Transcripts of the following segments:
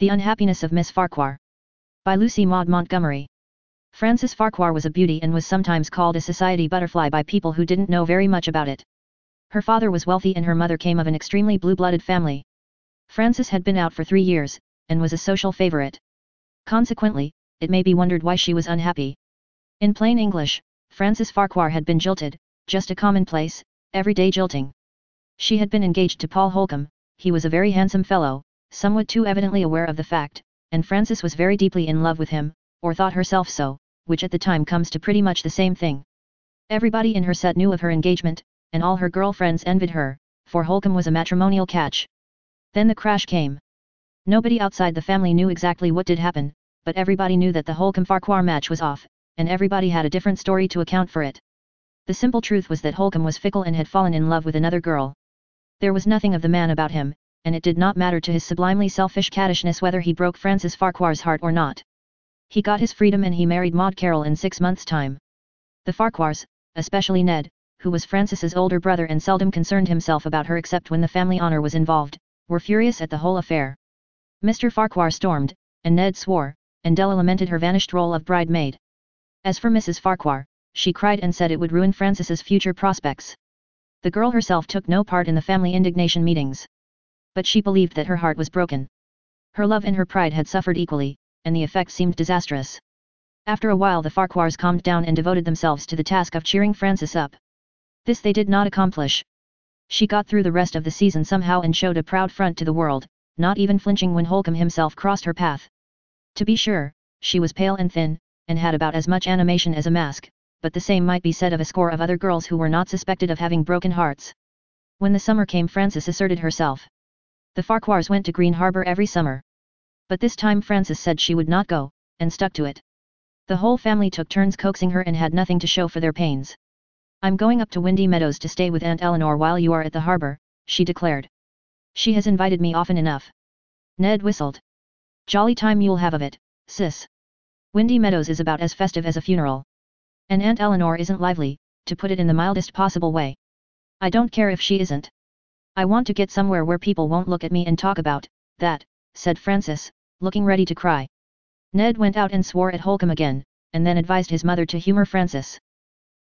The Unhappiness of Miss Farquhar. By Lucy Maud Montgomery. Frances Farquhar was a beauty and was sometimes called a society butterfly by people who didn't know very much about it. Her father was wealthy and her mother came of an extremely blue-blooded family. Frances had been out for 3 years, and was a social favorite. Consequently, it may be wondered why she was unhappy. In plain English, Frances Farquhar had been jilted, just a commonplace, everyday jilting. She had been engaged to Paul Holcombe. He was a very handsome fellow, somewhat too evidently aware of the fact, and Frances was very deeply in love with him, or thought herself so, which at the time comes to pretty much the same thing. Everybody in her set knew of her engagement, and all her girlfriends envied her, for Holcombe was a matrimonial catch. Then the crash came. Nobody outside the family knew exactly what did happen, but everybody knew that the Holcombe-Farquhar match was off, and everybody had a different story to account for it. The simple truth was that Holcombe was fickle and had fallen in love with another girl. There was nothing of the man about him, and it did not matter to his sublimely selfish cattishness whether he broke Frances Farquhar's heart or not. He got his freedom and he married Maud Carroll in 6 months' time. The Farquhars, especially Ned, who was Frances's older brother and seldom concerned himself about her except when the family honor was involved, were furious at the whole affair. Mr. Farquhar stormed, and Ned swore, and Della lamented her vanished role of bridemaid. As for Mrs. Farquhar, she cried and said it would ruin Frances's future prospects. The girl herself took no part in the family indignation meetings. But she believed that her heart was broken. Her love and her pride had suffered equally, and the effect seemed disastrous. After a while the Farquhars calmed down and devoted themselves to the task of cheering Frances up. This they did not accomplish. She got through the rest of the season somehow and showed a proud front to the world, not even flinching when Holcombe himself crossed her path. To be sure, she was pale and thin, and had about as much animation as a mask, but the same might be said of a score of other girls who were not suspected of having broken hearts. When the summer came Frances asserted herself. The Farquhars went to Green Harbour every summer. But this time Frances said she would not go, and stuck to it. The whole family took turns coaxing her and had nothing to show for their pains. "I'm going up to Windy Meadows to stay with Aunt Eleanor while you are at the harbour," she declared. "She has invited me often enough." Ned whistled. "Jolly time you'll have of it, sis. Windy Meadows is about as festive as a funeral. And Aunt Eleanor isn't lively, to put it in the mildest possible way." "I don't care if she isn't. I want to get somewhere where people won't look at me and talk about that," said Frances, looking ready to cry. Ned went out and swore at Holcombe again, and then advised his mother to humor Frances.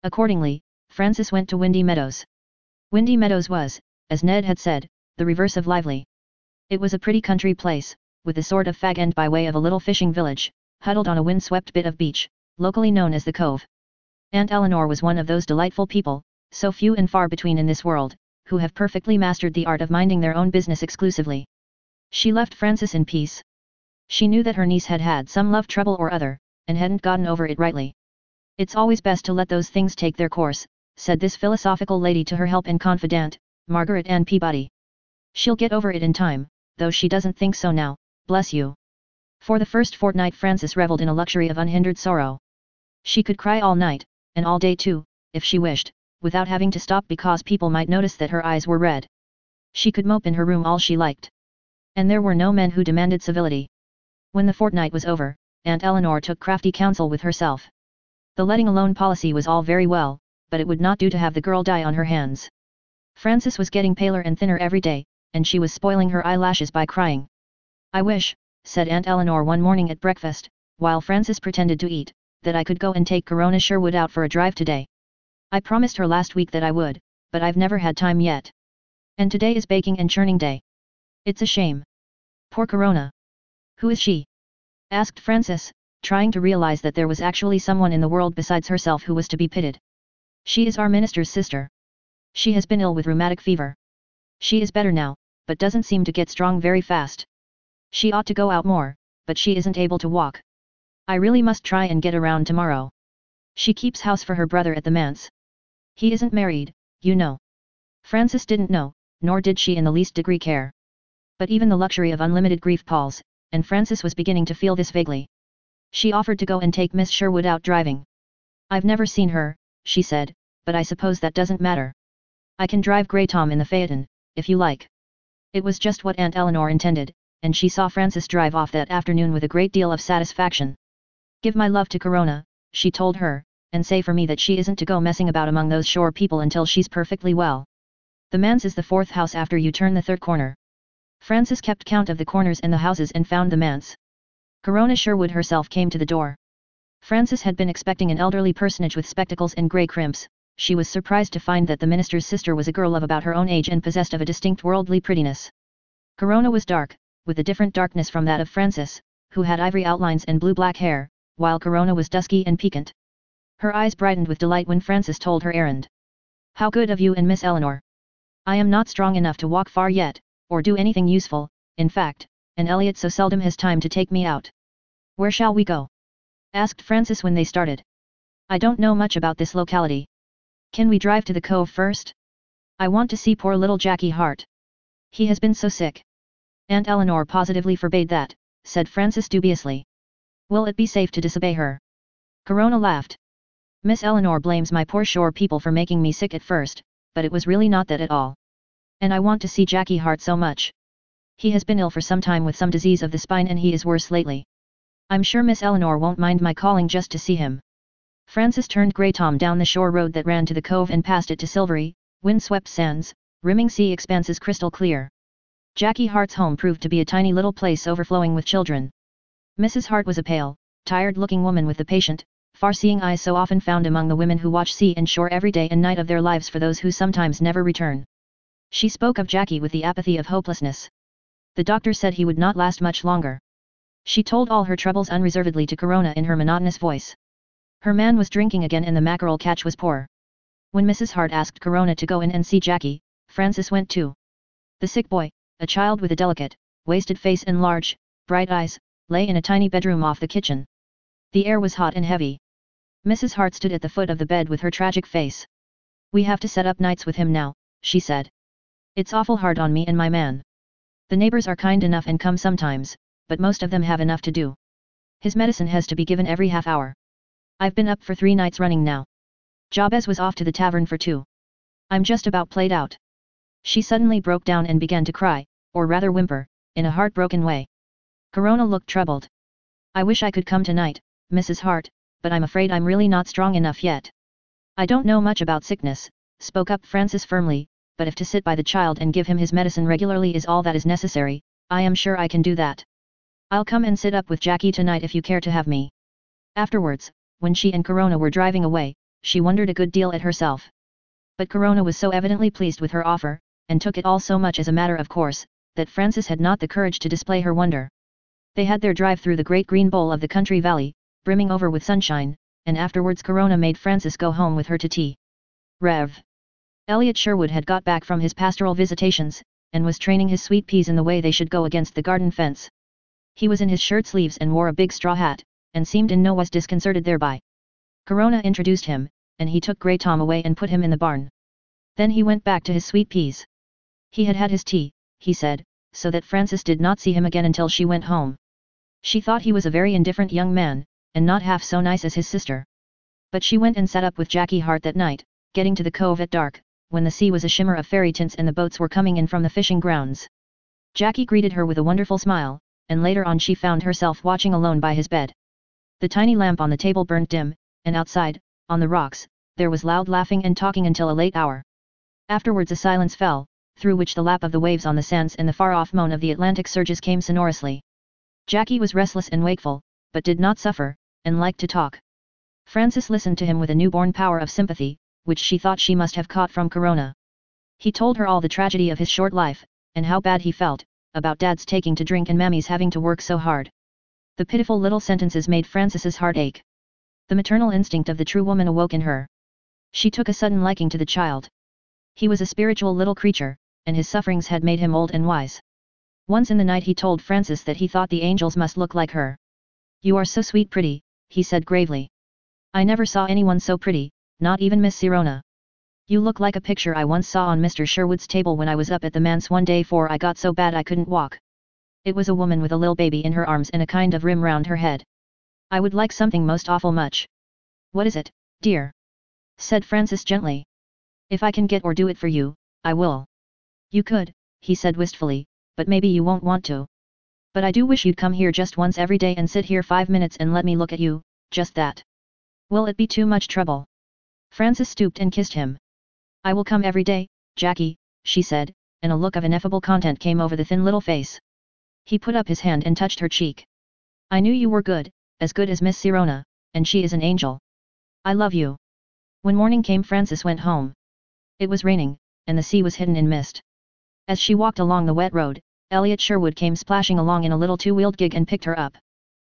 Accordingly, Frances went to Windy Meadows. Windy Meadows was, as Ned had said, the reverse of lively. It was a pretty country place, with a sort of fag end by way of a little fishing village, huddled on a wind-swept bit of beach, locally known as the Cove. Aunt Eleanor was one of those delightful people, so few and far between in this world, who have perfectly mastered the art of minding their own business exclusively. She left Frances in peace. She knew that her niece had had some love trouble or other, and hadn't gotten over it rightly. "It's always best to let those things take their course," said this philosophical lady to her help and confidant, Margaret Ann Peabody. "She'll get over it in time, though she doesn't think so now, bless you." For the first fortnight Frances revelled in a luxury of unhindered sorrow. She could cry all night, and all day too, if she wished, without having to stop because people might notice that her eyes were red. She could mope in her room all she liked. And there were no men who demanded civility. When the fortnight was over, Aunt Eleanor took crafty counsel with herself. The letting alone policy was all very well, but it would not do to have the girl die on her hands. Frances was getting paler and thinner every day, and she was spoiling her eyelashes by crying. "I wish," said Aunt Eleanor one morning at breakfast, while Frances pretended to eat, "that I could go and take Corona Sherwood out for a drive today. I promised her last week that I would, but I've never had time yet. And today is baking and churning day. It's a shame. Poor Corona." "Who is she?" asked Frances, trying to realize that there was actually someone in the world besides herself who was to be pitied. "She is our minister's sister. She has been ill with rheumatic fever. She is better now, but doesn't seem to get strong very fast. She ought to go out more, but she isn't able to walk. I really must try and get around tomorrow. She keeps house for her brother at the manse. He isn't married, you know." Frances didn't know, nor did she in the least degree care. But even the luxury of unlimited grief palls, and Frances was beginning to feel this vaguely. She offered to go and take Miss Sherwood out driving. "I've never seen her," she said, "but I suppose that doesn't matter. I can drive Grey Tom in the phaeton, if you like." It was just what Aunt Eleanor intended, and she saw Frances drive off that afternoon with a great deal of satisfaction. "Give my love to Corona," she told her, "and say for me that she isn't to go messing about among those shore people until she's perfectly well. The manse is the 4th house after you turn the 3rd corner. Frances kept count of the corners and the houses and found the manse. Corona Sherwood herself came to the door. Frances had been expecting an elderly personage with spectacles and grey crimps. She was surprised to find that the minister's sister was a girl of about her own age and possessed of a distinct worldly prettiness. Corona was dark, with a different darkness from that of Frances, who had ivory outlines and blue-black hair, while Corona was dusky and piquant. Her eyes brightened with delight when Frances told her errand. "How good of you and Miss Eleanor. I am not strong enough to walk far yet, or do anything useful, in fact, and Elliot so seldom has time to take me out." "Where shall we go?" asked Frances when they started. "I don't know much about this locality. Can we drive to the cove first? I want to see poor little Jackie Hart. He has been so sick." "Aunt Eleanor positively forbade that," said Frances dubiously. "Will it be safe to disobey her?" Corona laughed. "Miss Eleanor blames my poor shore people for making me sick at first, but it was really not that at all. And I want to see Jackie Hart so much. He has been ill for some time with some disease of the spine and he is worse lately. I'm sure Miss Eleanor won't mind my calling just to see him." Frances turned Grey Tom down the shore road that ran to the cove and past it to silvery, wind-swept sands, rimming sea expanses crystal clear. Jackie Hart's home proved to be a tiny little place overflowing with children. Mrs. Hart was a pale, tired-looking woman with the patient, far-seeing eyes so often found among the women who watch sea and shore every day and night of their lives for those who sometimes never return. She spoke of Jackie with the apathy of hopelessness. The doctor said he would not last much longer. She told all her troubles unreservedly to Corona in her monotonous voice. Her man was drinking again and the mackerel catch was poor. When Mrs. Hart asked Corona to go in and see Jackie, Frances went too. The sick boy, a child with a delicate, wasted face and large, bright eyes, lay in a tiny bedroom off the kitchen. The air was hot and heavy. Mrs. Hart stood at the foot of the bed with her tragic face. "We have to set up nights with him now," she said. "It's awful hard on me and my man. The neighbors are kind enough and come sometimes, but most of them have enough to do. His medicine has to be given every half hour. I've been up for 3 nights running now. Jabez was off to the tavern for 2. I'm just about played out." She suddenly broke down and began to cry, or rather whimper, in a heartbroken way. Corona looked troubled. "I wish I could come tonight, Mrs. Hart, but I'm afraid I'm really not strong enough yet." "I don't know much about sickness," spoke up Frances firmly, "but if to sit by the child and give him his medicine regularly is all that is necessary, I am sure I can do that. I'll come and sit up with Jackie tonight if you care to have me." Afterwards, when she and Corona were driving away, she wondered a good deal at herself. But Corona was so evidently pleased with her offer, and took it all so much as a matter of course, that Frances had not the courage to display her wonder. They had their drive through the great green bowl of the country valley, brimming over with sunshine, and afterwards Corona made Frances go home with her to tea. Rev. Elliot Sherwood had got back from his pastoral visitations, and was training his sweet peas in the way they should go against the garden fence. He was in his shirt sleeves and wore a big straw hat, and seemed in no wise disconcerted thereby. Corona introduced him, and he took Grey Tom away and put him in the barn. Then he went back to his sweet peas. He had had his tea, he said, so that Frances did not see him again until she went home. She thought he was a very indifferent young man, and not half so nice as his sister. But she went and sat up with Jackie Hart that night, getting to the cove at dark, when the sea was a shimmer of fairy tints and the boats were coming in from the fishing grounds. Jackie greeted her with a wonderful smile, and later on she found herself watching alone by his bed. The tiny lamp on the table burnt dim, and outside, on the rocks, there was loud laughing and talking until a late hour. Afterwards a silence fell, through which the lap of the waves on the sands and the far-off moan of the Atlantic surges came sonorously. Jackie was restless and wakeful, but did not suffer, and liked to talk. Frances listened to him with a newborn power of sympathy, which she thought she must have caught from Corona. He told her all the tragedy of his short life, and how bad he felt, about Dad's taking to drink and Mammy's having to work so hard. The pitiful little sentences made Frances's heart ache. The maternal instinct of the true woman awoke in her. She took a sudden liking to the child. He was a spiritual little creature, and his sufferings had made him old and wise. Once in the night he told Frances that he thought the angels must look like her. "You are so sweet pretty," he said gravely. "I never saw anyone so pretty, not even Miss Sirona. You look like a picture I once saw on Mr. Sherwood's table when I was up at the manse one day 'fore I got so bad I couldn't walk. It was a woman with a lil baby in her arms and a kind of rim round her head. I would like something most awful much." "What is it, dear?" said Frances gently. "If I can get or do it for you, I will." "You could," he said wistfully, "but maybe you won't want to. But I do wish you'd come here just once every day and sit here 5 minutes and let me look at you, just that." "Will it be too much trouble?" Frances stooped and kissed him. "I will come every day, Jackie," she said, and a look of ineffable content came over the thin little face. He put up his hand and touched her cheek. I knew you were good as Miss Sirona, and she is an angel. I love you. When morning came, Frances went home. It was raining, and the sea was hidden in mist. As she walked along the wet road, Elliot Sherwood came splashing along in a little two-wheeled gig and picked her up.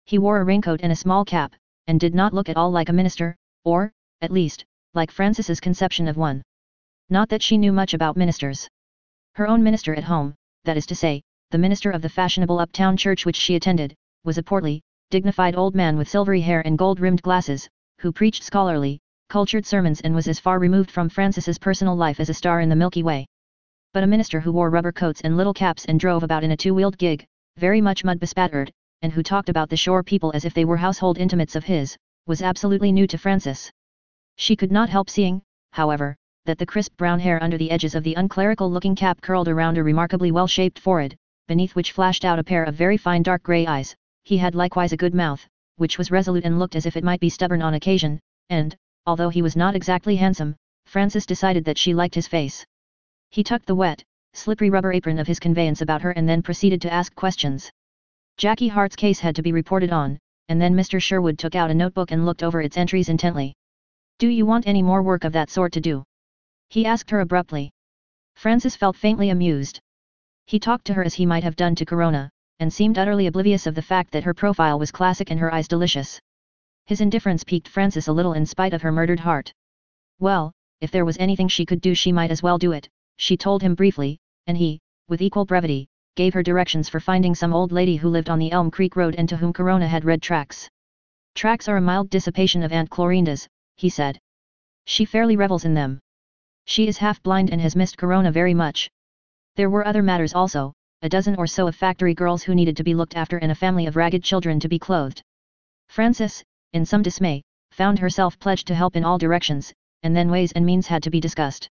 He wore a raincoat and a small cap, and did not look at all like a minister, or, at least, like Frances's conception of one. Not that she knew much about ministers. Her own minister at home, that is to say, the minister of the fashionable uptown church which she attended, was a portly, dignified old man with silvery hair and gold-rimmed glasses, who preached scholarly, cultured sermons and was as far removed from Frances's personal life as a star in the Milky Way. But a minister who wore rubber coats and little caps and drove about in a two-wheeled gig, very much mud-bespattered, and who talked about the shore people as if they were household intimates of his, was absolutely new to Frances. She could not help seeing, however, that the crisp brown hair under the edges of the unclerical-looking cap curled around a remarkably well-shaped forehead, beneath which flashed out a pair of very fine dark grey eyes. He had likewise a good mouth, which was resolute and looked as if it might be stubborn on occasion, and, although he was not exactly handsome, Frances decided that she liked his face. He tucked the wet, slippery rubber apron of his conveyance about her and then proceeded to ask questions. Jackie Hart's case had to be reported on, and then Mr. Sherwood took out a notebook and looked over its entries intently. Do you want any more work of that sort to do? He asked her abruptly. Frances felt faintly amused. He talked to her as he might have done to Corona, and seemed utterly oblivious of the fact that her profile was classic and her eyes delicious. His indifference piqued Frances a little in spite of her murdered heart. Well, if there was anything she could do she might as well do it, she told him briefly, and he, with equal brevity, gave her directions for finding some old lady who lived on the Elm Creek Road and to whom Corona had read tracts. Tracts are a mild dissipation of Aunt Clorinda's, he said. She fairly revels in them. She is half-blind and has missed Corona very much. There were other matters also, a dozen or so of factory girls who needed to be looked after and a family of ragged children to be clothed. Frances, in some dismay, found herself pledged to help in all directions, and then ways and means had to be discussed.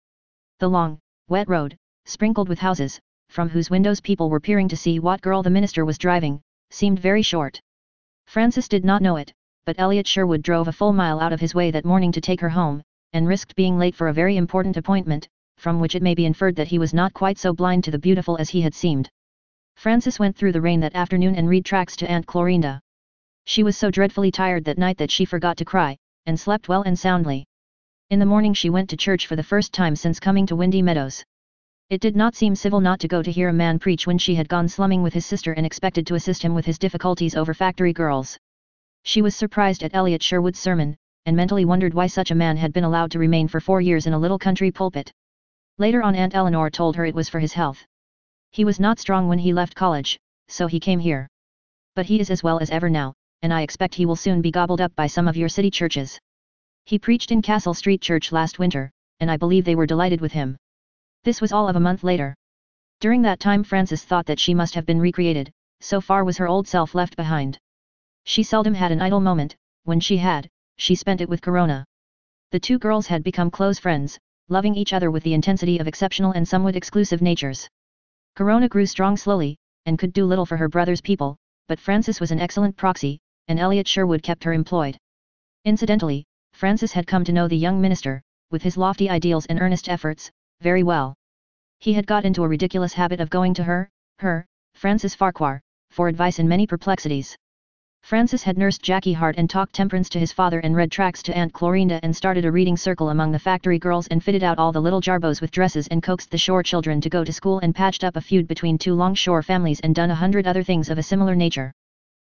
The long, wet road, sprinkled with houses, from whose windows people were peering to see what girl the minister was driving, seemed very short. Frances did not know it, but Elliot Sherwood drove a full mile out of his way that morning to take her home, and risked being late for a very important appointment, from which it may be inferred that he was not quite so blind to the beautiful as he had seemed. Frances went through the rain that afternoon and read tracts to Aunt Clorinda. She was so dreadfully tired that night that she forgot to cry, and slept well and soundly. In the morning she went to church for the first time since coming to Windy Meadows. It did not seem civil not to go to hear a man preach when she had gone slumming with his sister and expected to assist him with his difficulties over factory girls. She was surprised at Elliot Sherwood's sermon, and mentally wondered why such a man had been allowed to remain for 4 years in a little country pulpit. Later on Aunt Eleanor told her it was for his health. He was not strong when he left college, so he came here. But he is as well as ever now, and I expect he will soon be gobbled up by some of your city churches. He preached in Castle Street Church last winter, and I believe they were delighted with him. This was all of a month later. During that time Frances thought that she must have been recreated, so far was her old self left behind. She seldom had an idle moment, when she had, she spent it with Corona. The two girls had become close friends, loving each other with the intensity of exceptional and somewhat exclusive natures. Corona grew strong slowly, and could do little for her brother's people, but Frances was an excellent proxy, and Elliot Sherwood kept her employed. Incidentally, Frances had come to know the young minister, with his lofty ideals and earnest efforts, very well. He had got into a ridiculous habit of going to her, Frances Farquhar, for advice in many perplexities. Frances had nursed Jackie Hart and talked temperance to his father and read tracts to Aunt Clorinda and started a reading circle among the factory girls and fitted out all the little jarbos with dresses and coaxed the shore children to go to school and patched up a feud between two longshore families and done 100 other things of a similar nature.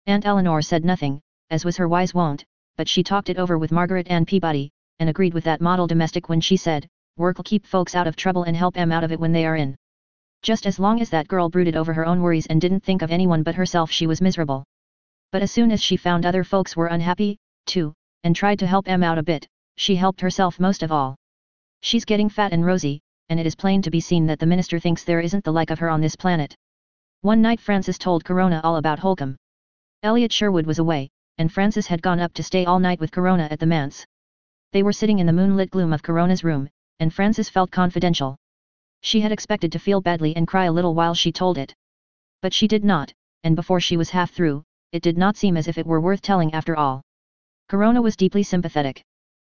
Aunt Eleanor said nothing, as was her wise wont, but she talked it over with Margaret Ann Peabody, and agreed with that model domestic when she said, "Work'll keep folks out of trouble and help 'em out of it when they are in." Just as long as that girl brooded over her own worries and didn't think of anyone but herself she was miserable. But as soon as she found other folks were unhappy, too, and tried to help 'em out a bit, she helped herself most of all. She's getting fat and rosy, and it is plain to be seen that the minister thinks there isn't the like of her on this planet. One night Frances told Corona all about Holcomb. Elliot Sherwood was away, and Frances had gone up to stay all night with Corona at the manse. They were sitting in the moonlit gloom of Corona's room, and Frances felt confidential. She had expected to feel badly and cry a little while she told it. But she did not, and before she was half through, it did not seem as if it were worth telling after all. Corona was deeply sympathetic.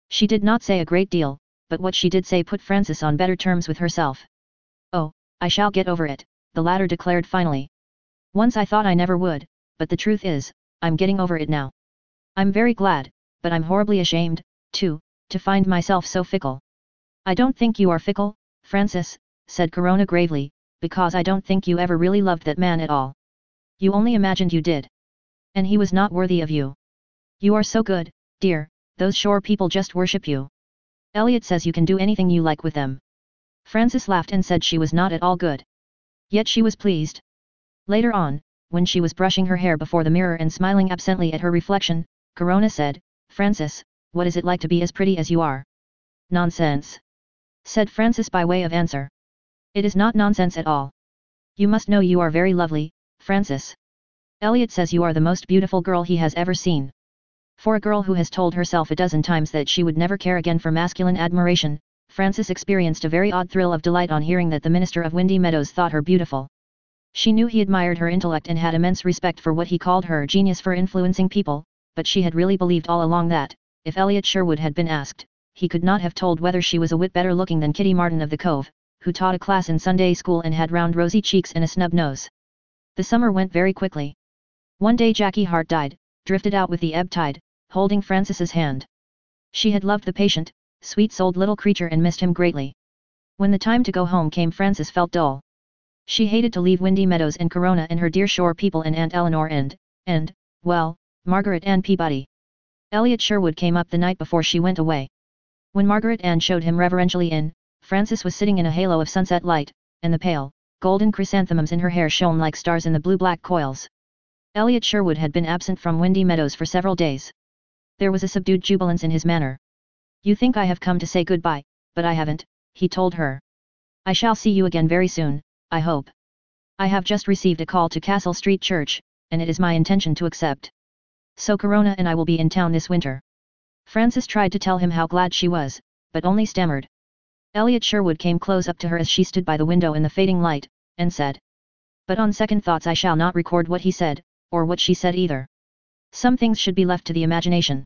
She did not say a great deal, but what she did say put Frances on better terms with herself. "Oh, I shall get over it, the latter declared finally. Once I thought I never would, but the truth is, I'm getting over it now. I'm very glad, but I'm horribly ashamed, too, to find myself so fickle. I don't think you are fickle, Francis, said Corona gravely, because I don't think you ever really loved that man at all. You only imagined you did. And he was not worthy of you. You are so good, dear, those shore people just worship you. Elliot says you can do anything you like with them. Francis laughed and said she was not at all good. Yet she was pleased. Later on, when she was brushing her hair before the mirror and smiling absently at her reflection, Corona said, Francis, what is it like to be as pretty as you are? Nonsense, said Francis by way of answer. It is not nonsense at all. You must know you are very lovely, Francis. Elliot says you are the most beautiful girl he has ever seen. For a girl who has told herself a dozen times that she would never care again for masculine admiration, Francis experienced a very odd thrill of delight on hearing that the minister of Windy Meadows thought her beautiful. She knew he admired her intellect and had immense respect for what he called her genius for influencing people, but she had really believed all along that, if Elliot Sherwood had been asked, he could not have told whether she was a whit better looking than Kitty Martin of the Cove, who taught a class in Sunday school and had round rosy cheeks and a snub nose. The summer went very quickly. One day Jackie Hart died, drifted out with the ebb tide, holding Francis's hand. She had loved the patient, sweet-souled little creature and missed him greatly. When the time to go home came, Francis felt dull. She hated to leave Windy Meadows and Corona and her dear shore people and Aunt Eleanor and, well, Margaret Ann Peabody. Elliot Sherwood came up the night before she went away. When Margaret Ann showed him reverentially in, Francis was sitting in a halo of sunset light, and the pale, golden chrysanthemums in her hair shone like stars in the blue-black coils. Elliot Sherwood had been absent from Windy Meadows for several days. There was a subdued jubilance in his manner. You think I have come to say goodbye, but I haven't, he told her. I shall see you again very soon, I hope. I have just received a call to Castle Street Church, and it is my intention to accept. So Corona and I will be in town this winter. Francis tried to tell him how glad she was, but only stammered. Elliot Sherwood came close up to her as she stood by the window in the fading light, and said. But on second thoughts I shall not record what he said, or what she said either. Some things should be left to the imagination.